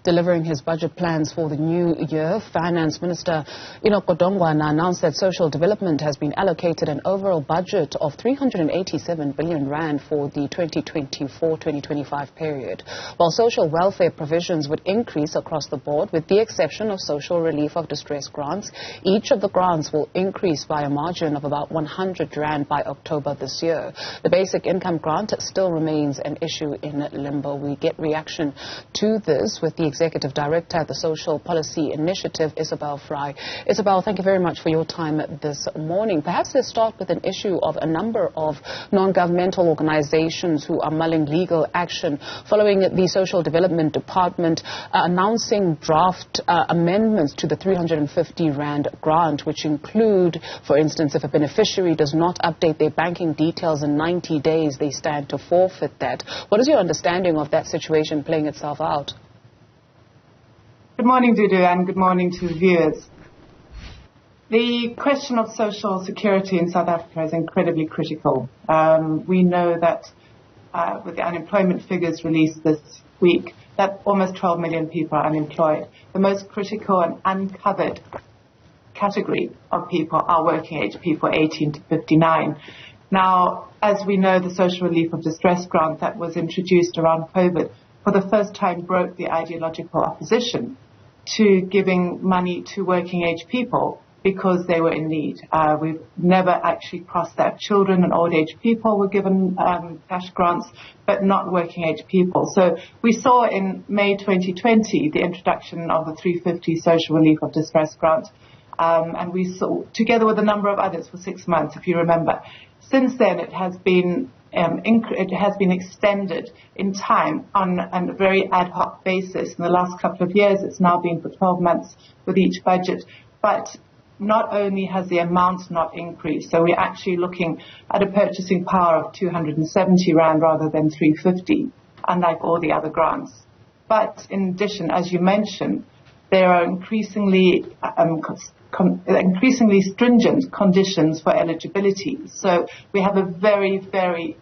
Delivering his budget plans for the new year, Finance Minister Godongwana announced that social development has been allocated an overall budget of 387 billion rand for the 2024-2025 period, while social welfare provisions would increase across the board with the exception of social relief of distress grants. Each of the grants will increase by a margin of about 100 rand by October this year. The basic income grant still remains an issue in limbo. We get reaction to this with the Executive Director at the Social Policy Initiative, Isobel Frye. Isobel, thank you very much for your time this morning. Perhaps let's start with an issue of a number of non-governmental organizations who are mulling legal action following the Social Development Department announcing draft amendments to the 350 rand grant, which include, for instance, if a beneficiary does not update their banking details in 90 days, they stand to forfeit that. What is your understanding of that situation playing itself out? Good morning, Dudu, and good morning to viewers. The question of social security in South Africa is incredibly critical. We know that with the unemployment figures released this week, that almost 12 million people are unemployed. The most critical and uncovered category of people are working age people 18 to 59. Now, as we know, the social relief of distress grant that was introduced around COVID for the first time broke the ideological opposition to giving money to working age people because they were in need. We've never actually crossed that. Children and old age people were given cash grants, but not working age people. So we saw in May 2020 the introduction of the 350 social relief of distress grant. And we saw, together with a number of others, for 6 months, if you remember. Since then, it has been extended in time on a very ad hoc basis. In the last couple of years, it's now been for 12 months with each budget. But not only has the amount not increased, so we're actually looking at a purchasing power of 270 rand rather than 350, unlike all the other grants. But in addition, as you mentioned, there are increasingly stringent conditions for eligibility. So we have a very, very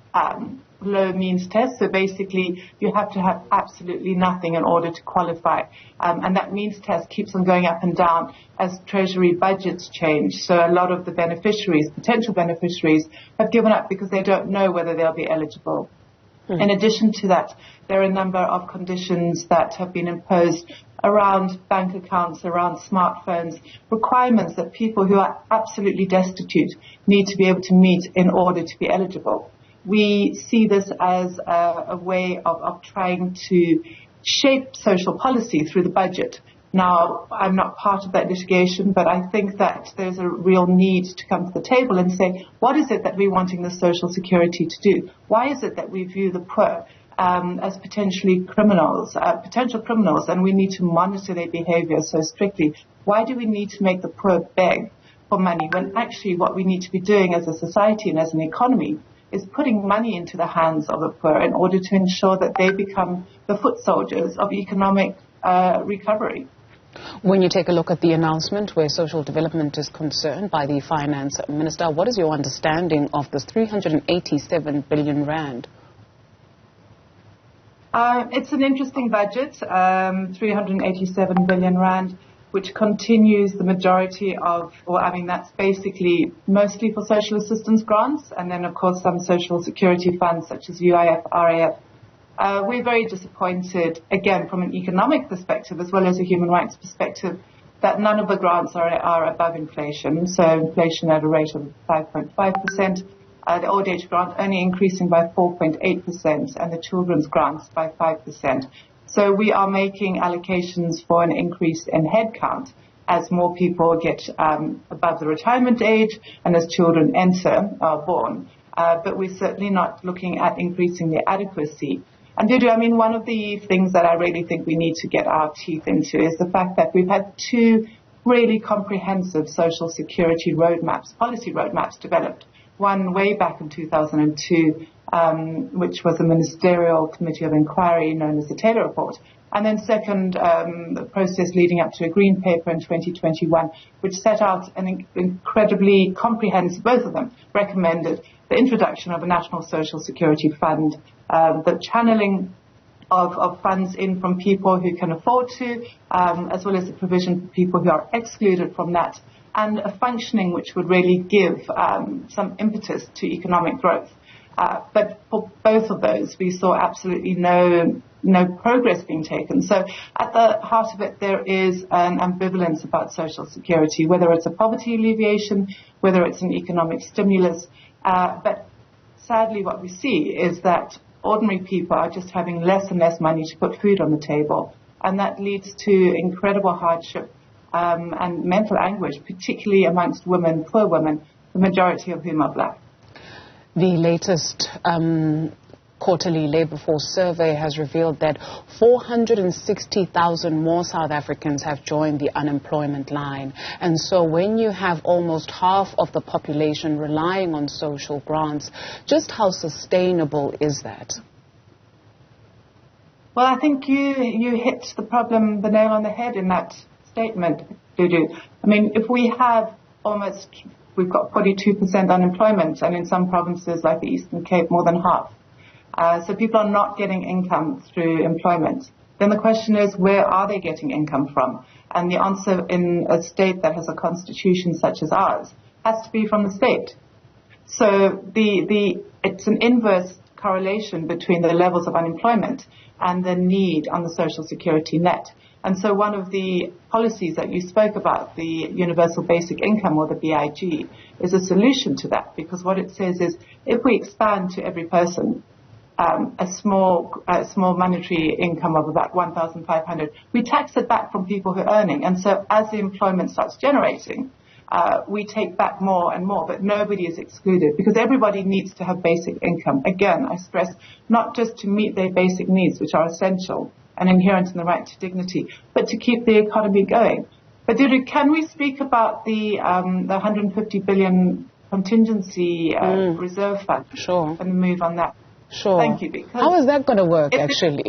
low means test. So basically, you have to have absolutely nothing in order to qualify. And that means test keeps on going up and down as Treasury budgets change. So a lot of the beneficiaries, potential beneficiaries, have given up because they don't know whether they'll be eligible. In addition to that, there are a number of conditions that have been imposed around bank accounts, around smartphones, requirements that people who are absolutely destitute need to be able to meet in order to be eligible. We see this as a way of trying to shape social policy through the budget. Now, I'm not part of that litigation, but I think that there's a real need to come to the table and say, what is it that we're wanting the social security to do? Why is it that we view the poor as potential criminals, and we need to monitor their behavior so strictly? Why do we need to make the poor beg for money when actually what we need to be doing as a society and as an economy is putting money into the hands of the poor in order to ensure that they become the foot soldiers of economic recovery? When you take a look at the announcement where social development is concerned by the Finance Minister, what is your understanding of this 387 billion rand? It's an interesting budget, 387 billion rand, which continues the majority of, that's basically mostly for social assistance grants, and then, of course, some social security funds such as UIF, RAF. We're very disappointed, again, from an economic perspective as well as a human rights perspective, that none of the grants are above inflation. So inflation at a rate of 5.5%, the old age grant only increasing by 4.8%, and the children's grants by 5%. So we are making allocations for an increase in headcount as more people get above the retirement age and as children are born. But we're certainly not looking at increasing the adequacy. And Dudu, one of the things that I really think we need to get our teeth into is the fact that we've had two really comprehensive social security roadmaps, policy roadmaps developed. One way back in 2002, which was a ministerial committee of inquiry known as the Taylor Report. And then second, the process leading up to a green paper in 2021, which set out an incredibly comprehensive, both of them recommended the introduction of a national social security fund, the channeling of funds in from people who can afford to, as well as the provision for people who are excluded from that, and a functioning which would really give some impetus to economic growth. But for both of those, we saw absolutely no progress being taken. So at the heart of it, there is an ambivalence about social security, whether it's a poverty alleviation, whether it's an economic stimulus. But sadly, what we see is that ordinary people are just having less and less money to put food on the table. And that leads to incredible hardship and mental anguish, particularly amongst women, poor women, the majority of whom are black. The latest quarterly labour force survey has revealed that 460,000 more South Africans have joined the unemployment line. And so when you have almost half of the population relying on social grants, just how sustainable is that? Well, I think you hit the nail on the head in that statement, Dudu. I mean, if we've got 42% unemployment, and in some provinces like the Eastern Cape, more than half. So people are not getting income through employment. Then the question is, where are they getting income from? And the answer in a state that has a constitution such as ours has to be from the state. So it's an inverse correlation between the levels of unemployment and the need on the social security net. And so one of the policies that you spoke about, the Universal Basic Income, or the BIG, is a solution to that, because what it says is if we expand to every person a small monetary income of about 1,500, we tax it back from people who are earning. And so as the employment starts generating, we take back more and more, but nobody is excluded, because everybody needs to have basic income. Again, I stress, not just to meet their basic needs, which are essential and inherent in the right to dignity, but to keep the economy going. But Dudu, can we speak about the 150 billion contingency reserve fund? Sure. And move on that. Sure. Thank you. Because how is that going to work, actually?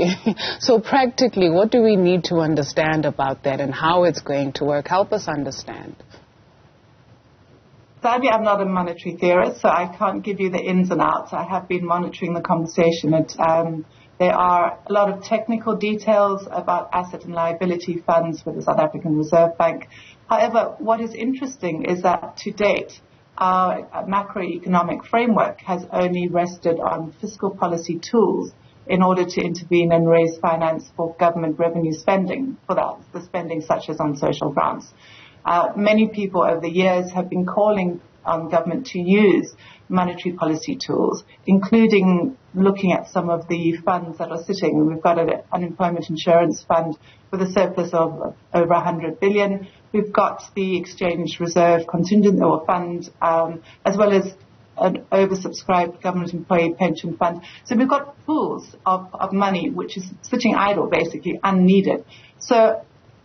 So practically, what do we need to understand about that and how it's going to work? Help us understand. Sadly, I'm not a monetary theorist, so I can't give you the ins and outs. I have been monitoring the conversation. There are a lot of technical details about asset and liability funds with the South African Reserve Bank. However, what is interesting is that to date, our macroeconomic framework has only rested on fiscal policy tools in order to intervene and raise finance for government revenue spending, for the spending such as on social grants. Many people over the years have been calling on government to use monetary policy tools, including looking at some of the funds that are sitting. We've got an unemployment insurance fund with a surplus of over 100 billion. We've got the exchange reserve contingent or fund, as well as an oversubscribed government employee pension fund. So we've got pools of money which is sitting idle, basically unneeded. So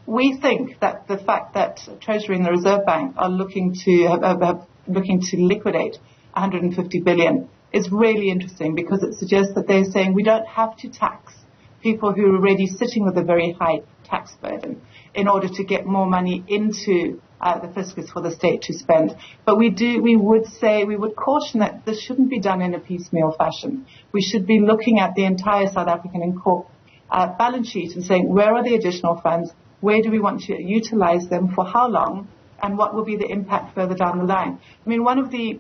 we think that the fact that Treasury and the Reserve Bank are looking to liquidate 150 billion is really interesting, because it suggests that they're saying we don't have to tax people who are already sitting with a very high tax burden in order to get more money into the fiscus for the state to spend. But we would caution that this shouldn't be done in a piecemeal fashion. We should be looking at the entire South African balance sheet and saying, where are the additional funds? Where do we want to utilize them? For how long? And what will be the impact further down the line? I mean, one of the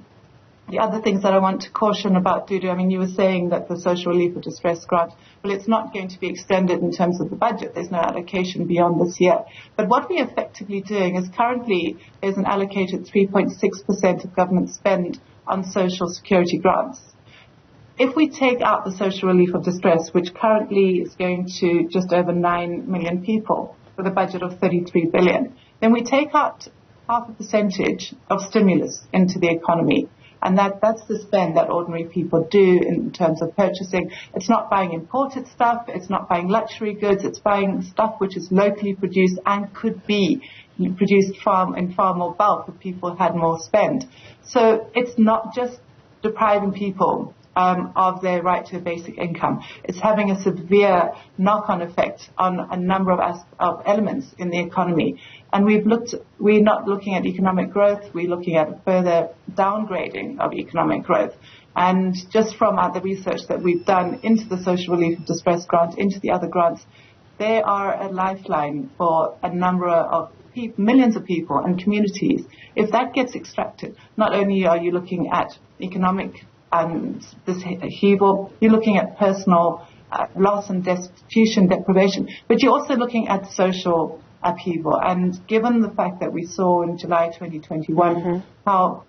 other things that I want to caution about, Dudu, I mean, you were saying that the social relief of distress grant, well, it's not going to be extended in terms of the budget. There's no allocation beyond this year. But what we're effectively doing is currently there's an allocated 3.6% of government spend on social security grants. If we take out the social relief of distress, which currently is going to just over 9 million people with a budget of 33 billion, then we take out half a percentage of stimulus into the economy. And that's the spend that ordinary people do in terms of purchasing. It's not buying imported stuff. It's not buying luxury goods. It's buying stuff which is locally produced and could be produced in far more bulk if people had more spend. So it's not just depriving people of their right to a basic income. It's having a severe knock-on effect on a number of elements in the economy. And we're not looking at economic growth, we're looking at further downgrading of economic growth. And just from the research that we've done into the social relief of distress grant, into the other grants, they are a lifeline for a number of millions of people and communities. If that gets extracted, not only are you looking at economic this upheaval, you're looking at personal loss and destitution, deprivation, but you're also looking at social upheaval. And given the fact that we saw in July 2021 how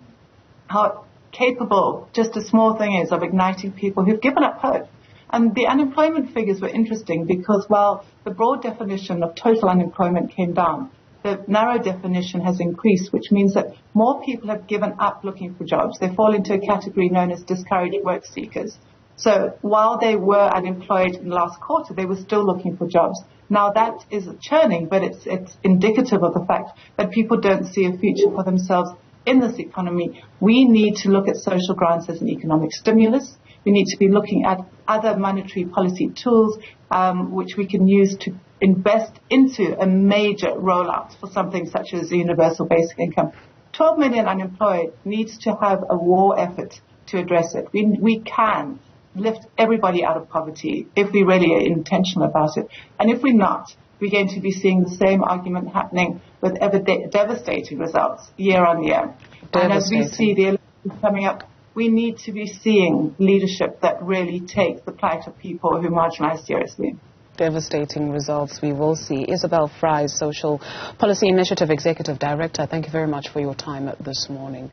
capable just a small thing is of igniting people who've given up hope. And the unemployment figures were interesting because while the broad definition of total unemployment came down, the narrow definition has increased, which means that more people have given up looking for jobs. They fall into a category known as discouraged work seekers. So while they were unemployed in the last quarter, they were still looking for jobs. Now that is churning, but it's indicative of the fact that people don't see a future for themselves in this economy. We need to look at social grants as an economic stimulus. We need to be looking at other monetary policy tools which we can use to invest into a major rollout for something such as the universal basic income. 12 million unemployed needs to have a war effort to address it. We can lift everybody out of poverty if we really are intentional about it. And if we're not, we're going to be seeing the same argument happening with ever devastating results year on year. And as we see the elections coming up, we need to be seeing leadership that really takes the plight of people who are marginalized seriously. Devastating results we will see. Isobel Frye, Social Policy Initiative Executive Director, thank you very much for your time this morning.